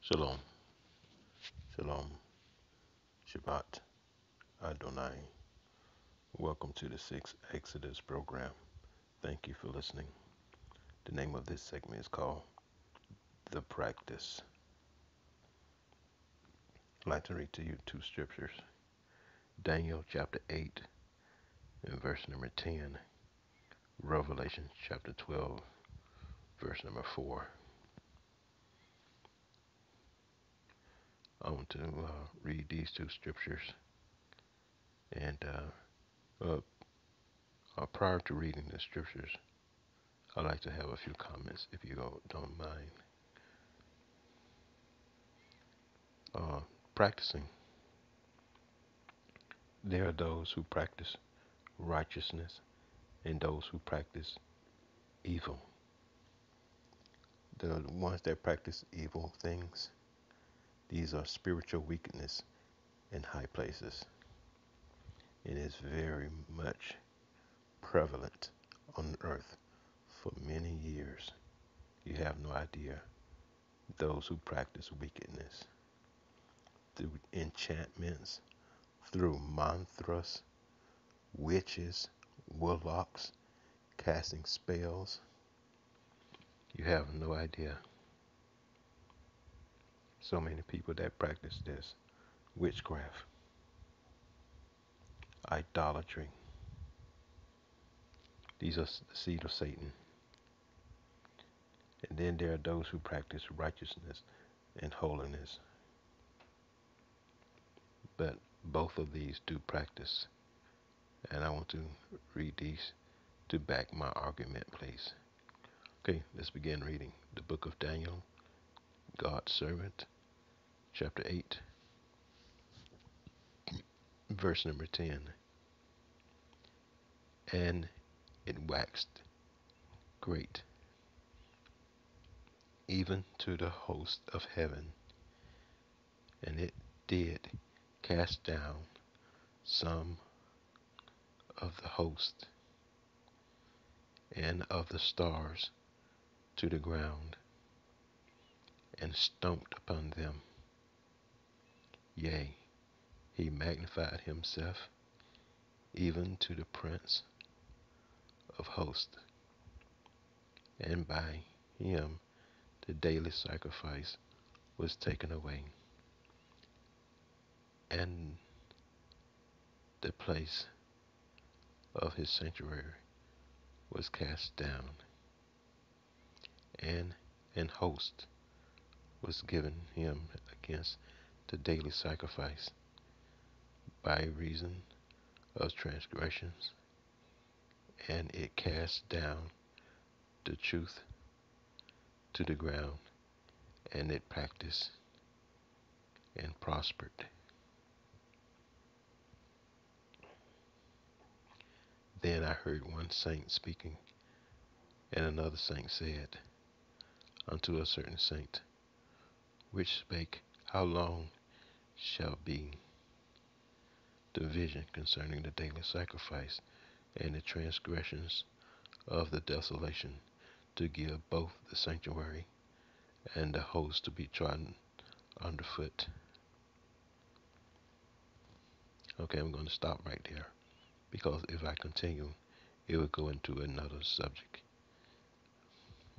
Shalom, shalom, Shabbat, Adonai. Welcome to the Sixth Exodus program. Thank you for listening. The name of this segment is called The Practice. I'd like to read to you two scriptures. Daniel chapter 8 and verse number 10. Revelation chapter 12, verse number 4. I want to read these two scriptures. And prior to reading the scriptures, I'd like to have a few comments if you don't mind. Practicing. There are those who practice righteousness and those who practice evil. The ones that practice evil things, these are spiritual weakness in high places. It is very much prevalent on earth for many years. You have no idea. Those who practice wickedness through enchantments, through mantras, witches, warlocks, casting spells. You have no idea. So many people that practice this. Witchcraft, idolatry. These are the seed of Satan. And then there are those who practice righteousness and holiness. But both of these do practice. And I want to read these to back my argument, please. Okay, let's begin reading the book of Daniel, God's servant, chapter 8, verse number 10. And it waxed great, even to the host of heaven, and it did cast down some of the host and of the stars to the ground, and stomped upon them. Yea, he magnified himself even to the prince of hosts, and by him the daily sacrifice was taken away, and the place of his sanctuary was cast down, and an host was given him against the daily sacrifice by reason of transgressions, and it cast down the truth to the ground, and it practiced and prospered. Then I heard one saint speaking, and another saint said unto a certain saint, which spake, How long shall be the vision concerning the daily sacrifice and the transgressions of the desolation, to give both the sanctuary and the host to be trodden underfoot? Okay, I'm going to stop right there, because if I continue, it would go into another subject.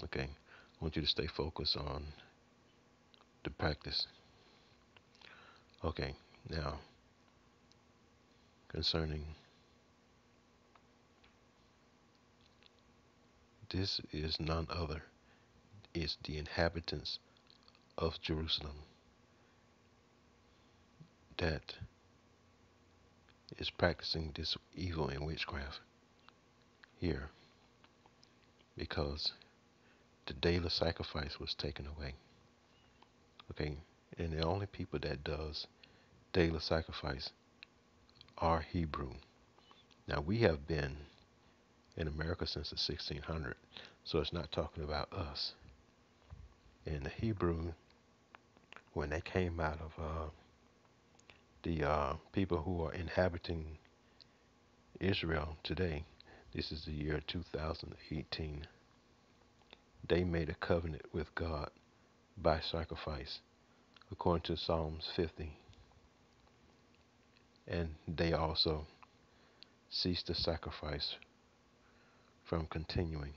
Okay, I want you to stay focused on the practice. Okay, now concerning this is none other, it's the inhabitants of Jerusalem that is practicing this evil and witchcraft here, because the daily sacrifice was taken away. Okay, and the only people that does daily sacrifice are Hebrew. Now we have been in America since the 1600s, so it's not talking about us. And the Hebrew, when they came out of the people who are inhabiting Israel today, this is the year 2018, they made a covenant with God by sacrifice according to Psalms 50. And they also ceased the sacrifice from continuing,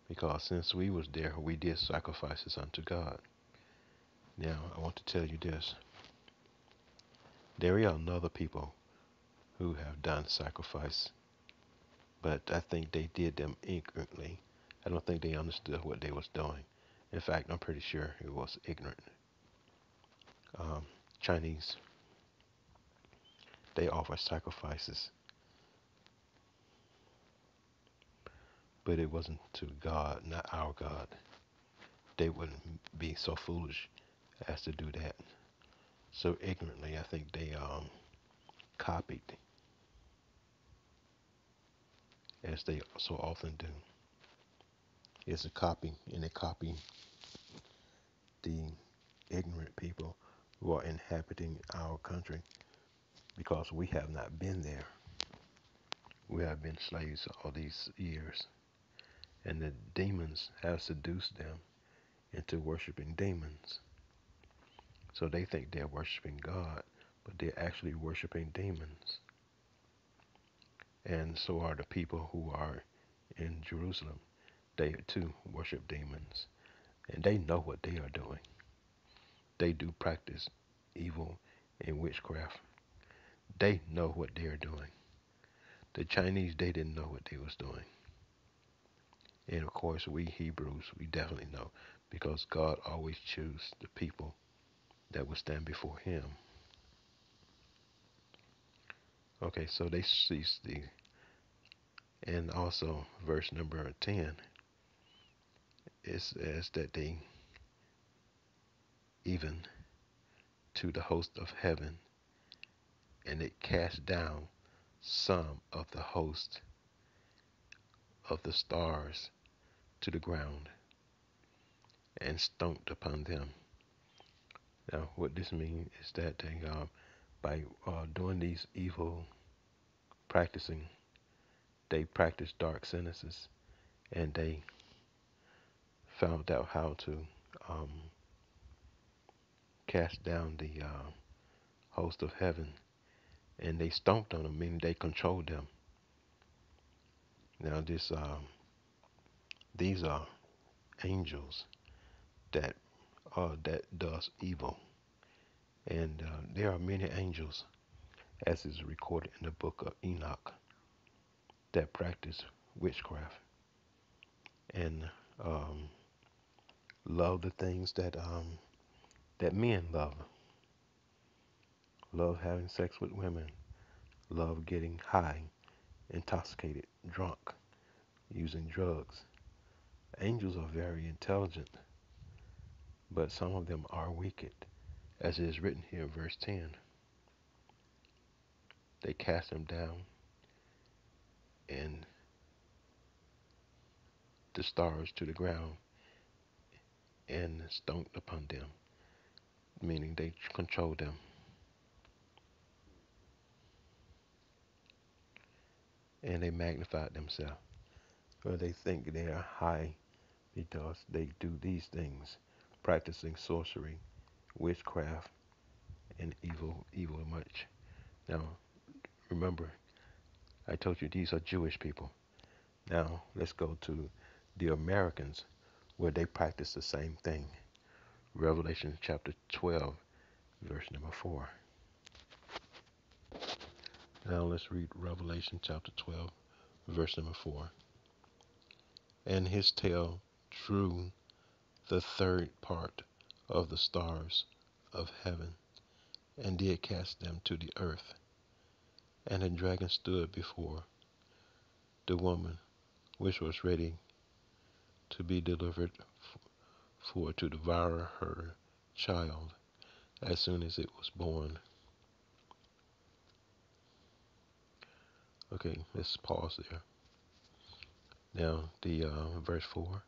because since we was there, we did sacrifices unto God. Now, I want to tell you this. There are other people who have done sacrifice, but I think they did them ignorantly. I don't think they understood what they was doing. In fact, I'm pretty sure it was ignorant. Um, Chinese, they offer sacrifices, but it wasn't to God, not our God. They wouldn't be so foolish as to do that. So ignorantly, I think they copied, as they so often do. It's a copy, and they copy the ignorant people who are inhabiting our country, because we have not been there. We have been slaves all these years, and the demons have seduced them into worshiping demons. So they think they're worshiping God, but they're actually worshiping demons. And so are the people who are in Jerusalem. They too worship demons, and they know what they are doing. They do practice evil and witchcraft. They know what they are doing. The Chinese, they didn't know what they was doing. And of course, we Hebrews, we definitely know, because God always chooses the people that will stand before him. Okay, so they ceased the, and also verse number 10, it says that they, even to the host of heaven, and it cast down some of the host of the stars to the ground, and stomped upon them. Now, what this means is that they, by doing these evil practicing, they practiced dark sentences, and they found out how to um, cast down the host of heaven, and they stomped on them, meaning they controlled them. Now, these are angels that that does evil, and there are many angels, as is recorded in the book of Enoch, that practice witchcraft and um, love the things that men love. Love having sex with women. Love getting high, intoxicated, drunk, using drugs. Angels are very intelligent, but some of them are wicked, as it is written here in verse 10. They cast them down, and the stars to the ground, and stomped upon them, meaning they control them. And they magnified themselves, or they think they are high because they do these things, practicing sorcery, witchcraft, and evil much. Now, remember, I told you these are Jewish people. Now, let's go to the Americans, where they practice the same thing. Revelation chapter 12, verse number 4. Now, let's read Revelation chapter 12, verse number 4. And his tail drew the third part of the stars of heaven, and did cast them to the earth. And the dragon stood before the woman, which was ready to be delivered for to devour her child as soon as it was born. Okay, let's pause there. Now, the verse 4,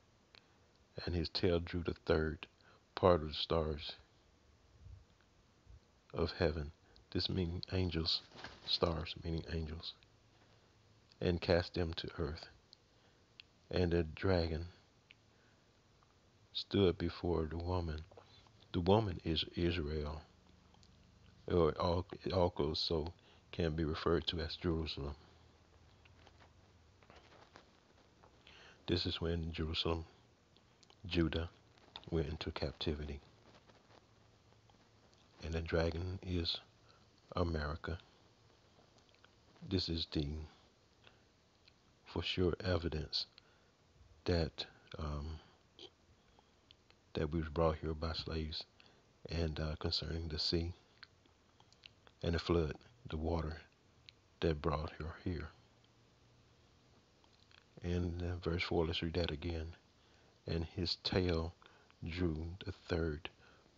and his tail drew the third part of the stars of heaven. This meaning angels, stars meaning angels, and cast them to earth. And the dragon stood before the woman, The woman is Israel, or it also can be referred to as Jerusalem. This is when Jerusalem, Judah, went into captivity. And the dragon is America. This is the for sure evidence that um, that we was brought here by slaves, and concerning the sea and the flood, the water that brought her here. And verse 4, let's read that again. And his tail drew the third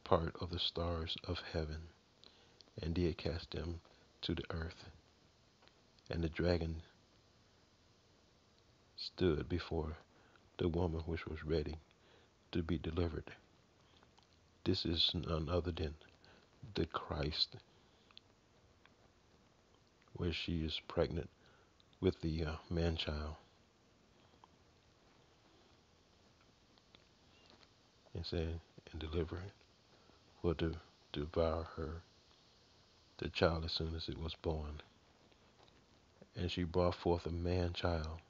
part of the stars of heaven, and did cast them to the earth. And the dragon stood before the woman which was ready to be delivered. This is none other than the Christ, where she is pregnant with the man child. And said, and deliver will devour her, the child, as soon as it was born. And she brought forth a man child,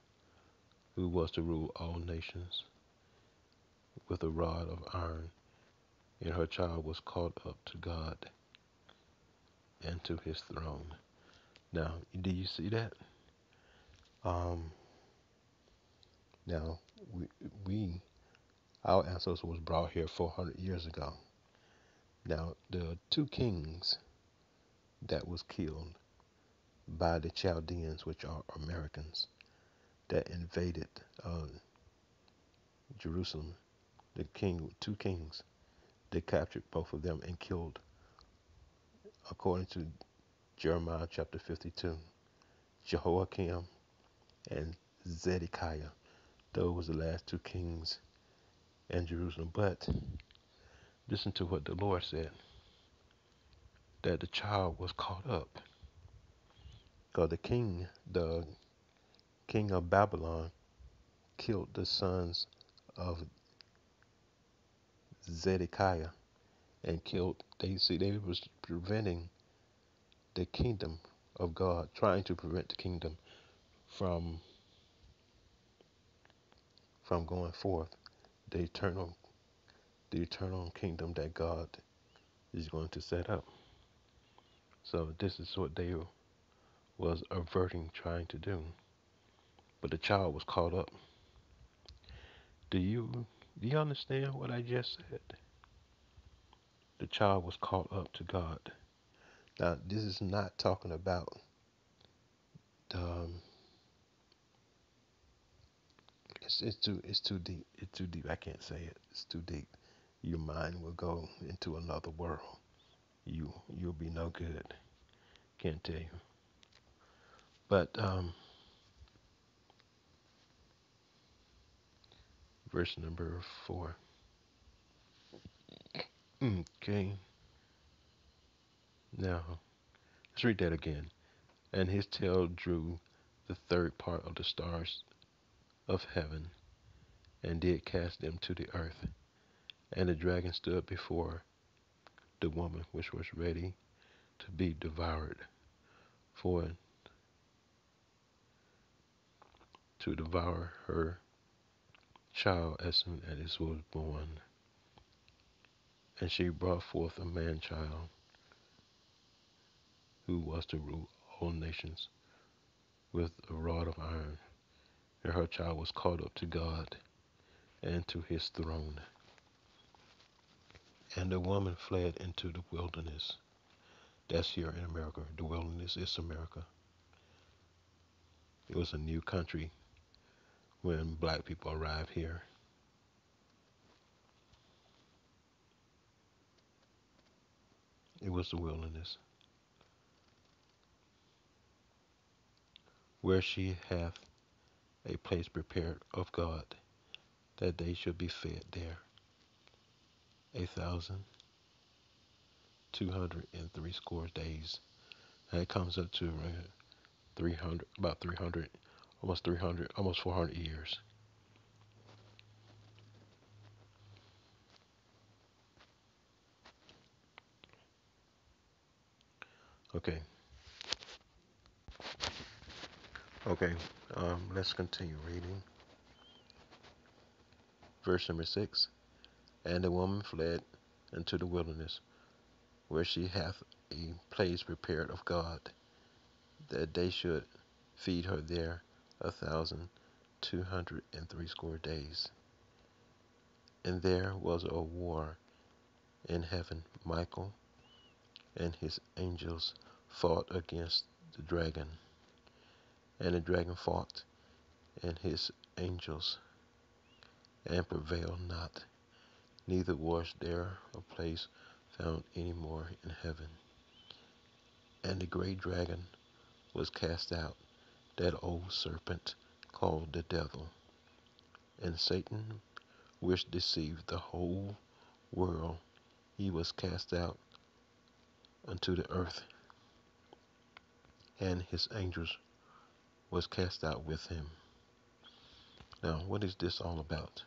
who was to rule all nations with a rod of iron. And her child was caught up to God and to his throne. Now, do you see that? Um, now, we our ancestors was brought here 400 years ago. Now, there are two kings that was killed by the Chaldeans, which are Americans, that invaded Jerusalem. Two kings, they captured both of them and killed, according to Jeremiah chapter 52, Jehoiakim and Zedekiah. Those were the last two kings in Jerusalem. But listen to what the Lord said, that the child was caught up. Because the king of Babylon, killed the sons of Zedekiah and killed. They was preventing the kingdom of God, trying to prevent the kingdom from going forth. The eternal kingdom that God is going to set up. So this is what they was averting, trying to do. But the child was caught up. Do you understand what I just said? The child was caught up to God. Now this is not talking about the it's too deep. It's too deep. I can't say it. It's too deep. Your mind will go into another world. You'll be no good. Can't tell you. But verse number 4. Okay. Now let's read that again. And his tail drew the third part of the stars of heaven, and did cast them to the earth. And the dragon stood before the woman which was ready to be devoured, for to devour her child as soon as it was born. And she brought forth a man child, who was to rule all nations with a rod of iron. And her child was caught up to God and to his throne. And the woman fled into the wilderness. That's here in America. The wilderness is America. It was a new country when black people arrived here. It was the wilderness, where she hath a place prepared of God, that they should be fed there 1,260 days. And it comes up to 300, about 300, almost 300, almost 400 years. Okay, okay. Let's continue reading. Verse number 6. And the woman fled into the wilderness, where she hath a place prepared of God, that they should feed her there 1,260 days. And there was a war in heaven. Michael and his angels fought against the dragon, and the dragon fought and his angels, and prevailed not, neither was there a place found any more in heaven. And the great dragon was cast out, that old serpent called the devil, and Satan, which deceived the whole world. He was cast out unto the earth, and his angels was cast out with him. Now, what is this all about?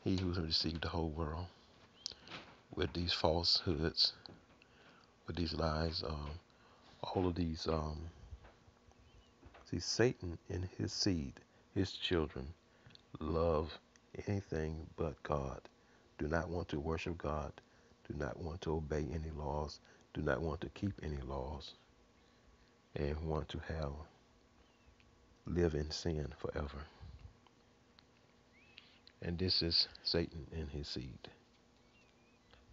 He who deceived the whole world with these falsehoods, with these lies, all of these, see, Satan and his seed, his children, love anything but God, do not want to worship God, do not want to obey any laws, do not want to keep any laws, and want to live in sin forever. And this is Satan and his seed.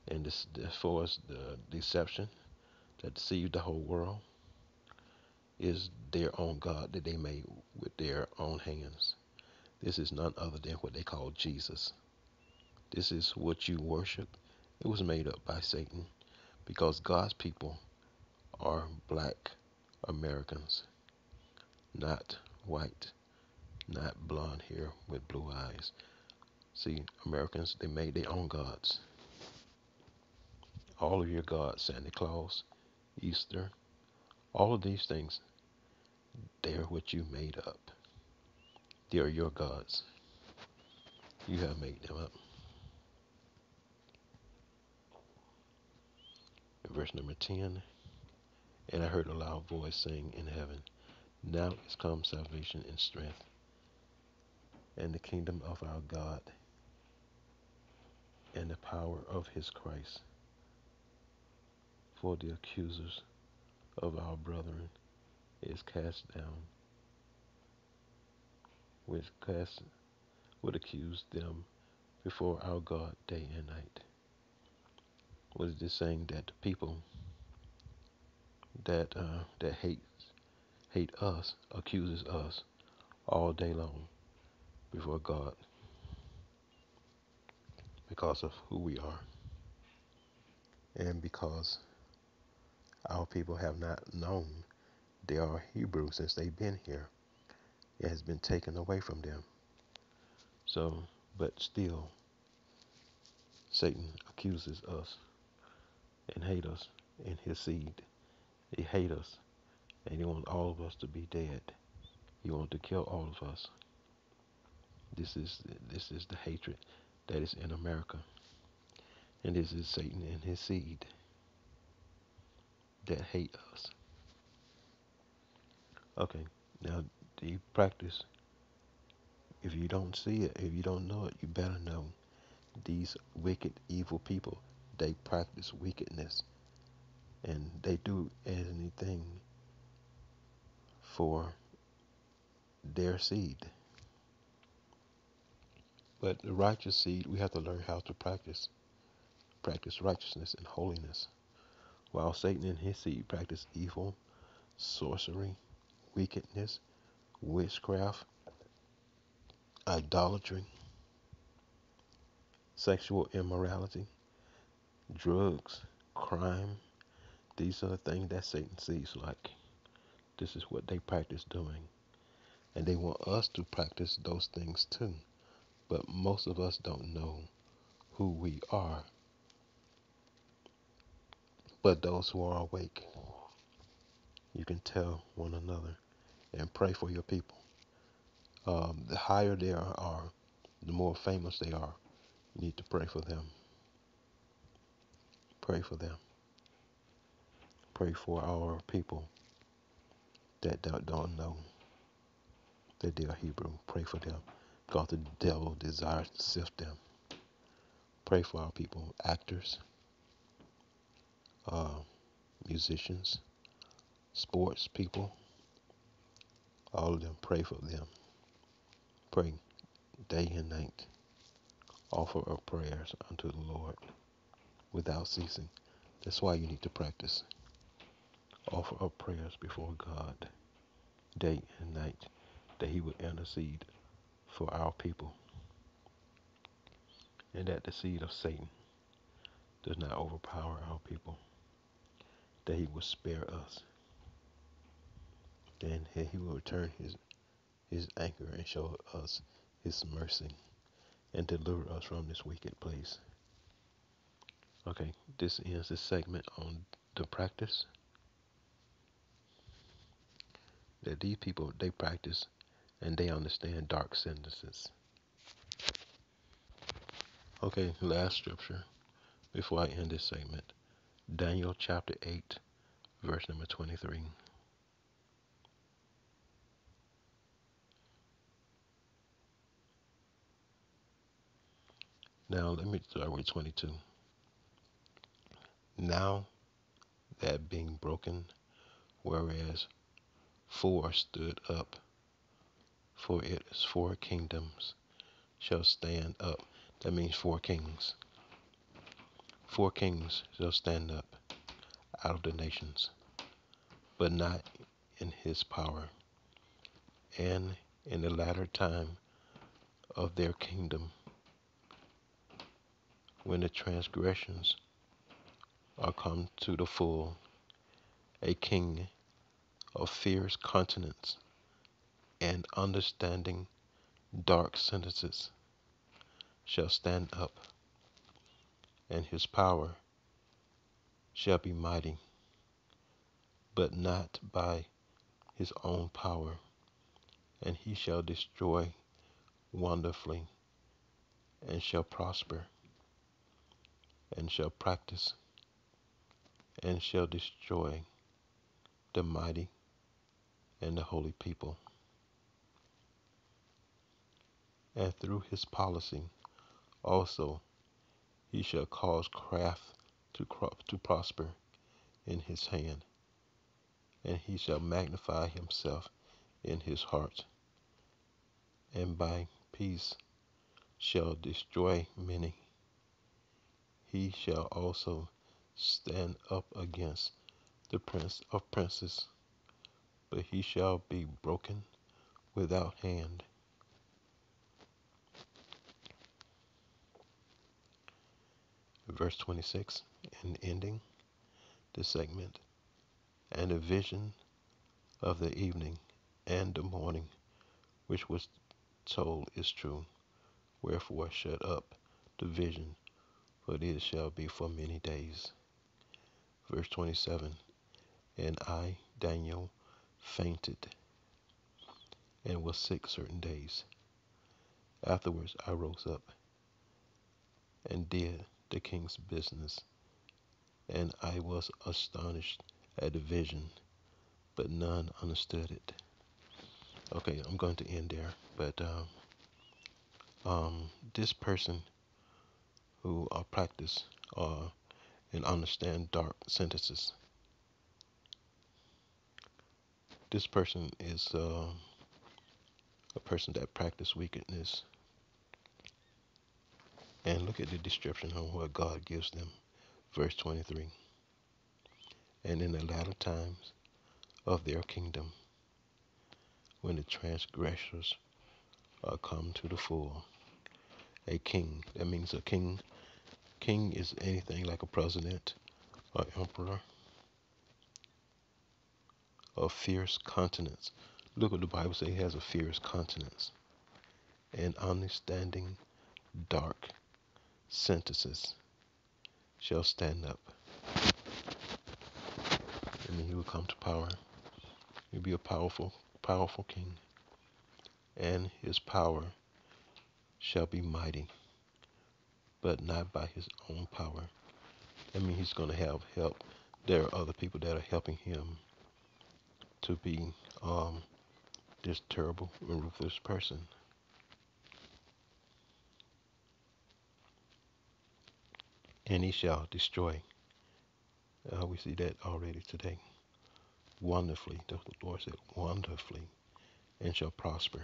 And this, as far as the deception that deceived the whole world, is their own God that they made with their own hands. This is none other than what they call Jesus. This is what you worship. It was made up by Satan, because God's people are black Americans, not white, not blonde hair with blue eyes. See, Americans, they made their own gods. All of your gods, Santa Claus, Easter, all of these things, they're what you made up. They are your gods. You have made them up. Verse number 10. And I heard a loud voice saying in heaven, now is come salvation and strength, and the kingdom of our God, and the power of his Christ. For the accusers of our brethren is cast down, which would accuse them before our God day and night. What is this saying? That the people that hate us accuses us all day long before God, because of who we are, and because our people have not known they are Hebrew since they've been here. It has been taken away from them. So, but still, Satan accuses us and hate us in his seed. He hate us, and he wants all of us to be dead. He wants to kill all of us. This is the hatred that is in America, and this is Satan and his seed that hate us. Okay, now the practice. If you don't see it, if you don't know it, you better know. These wicked, evil people, they practice wickedness, and they do anything for their seed. But the righteous seed, we have to learn how to practice righteousness and holiness, while Satan and his seed practice evil, sorcery, wickedness, witchcraft, idolatry, sexual immorality, drugs, crime. These are the things that Satan sees like. This is what they practice doing. And they want us to practice those things too. But most of us don't know who we are. But those who are awake, you can tell one another and pray for your people. The higher they are, the more famous they are. You need to pray for them. Pray for them. pray for our people that don't know that they are Hebrew. Pray for them because the devil desires to sift them. Pray for our people, actors, uh, musicians, sports people, all of them. Pray for them. Pray day and night. Offer up prayers unto the Lord without ceasing. That's why you need to practice. Offer up prayers before God day and night that He would intercede for our people and that the seed of Satan does not overpower our people, that He will spare us, and He will return His anger and show us His mercy and deliver us from this wicked place. Okay, this ends this segment on the practice that these people, they practice and they understand dark sentences. Okay, last scripture before I end this segment. Daniel chapter 8, verse number 23. Now let me start with 22. Now that being broken, whereas four stood up, for it is four kingdoms shall stand up. That means four kings. Four kings shall stand up out of the nations, but not in his power. And in the latter time of their kingdom, when the transgressions are come to the full, a king of fierce countenance and understanding dark sentences shall stand up, and his power shall be mighty, but not by his own power, and he shall destroy wonderfully, and shall prosper, and shall practice, and shall destroy the mighty and the holy people. And through his policy also he shall cause craft to prosper in his hand, and he shall magnify himself in his heart, and by peace shall destroy many. He shall also stand up against the prince of princes, but he shall be broken without hand. Verse 26, and ending the segment, and the vision of the evening and the morning, which was told, is true. Wherefore shut up the vision, for it shall be for many days. Verse 27, and I, Daniel, fainted and was sick certain days. Afterwards I rose up and did the king's business, and I was astonished at the vision, but none understood it. Okay, I'm going to end there, but this person who practice and understand dark sentences, this person is a person that practice wickedness. And look at the description of what God gives them. Verse 23. And in the latter times of their kingdom, when the transgressors are come to the full, a king, that means a king. King is anything like a president or emperor of fierce countenance. Look what the Bible says, he has a fierce countenance. And understanding dark sentences shall stand up. I mean, he will come to power. He'll be a powerful, powerful king. And his power shall be mighty, but not by his own power. I mean, he's going to have help There are other people that are helping him to be this terrible and ruthless person. And he shall destroy. We see that already today. Wonderfully, the Lord said, wonderfully, and shall prosper.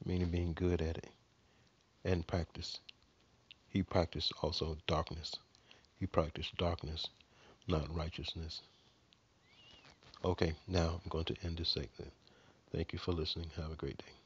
Meaning being good at it and practice. He practiced also darkness. He practiced darkness, not righteousness. Okay, now I'm going to end this segment. Thank you for listening. Have a great day.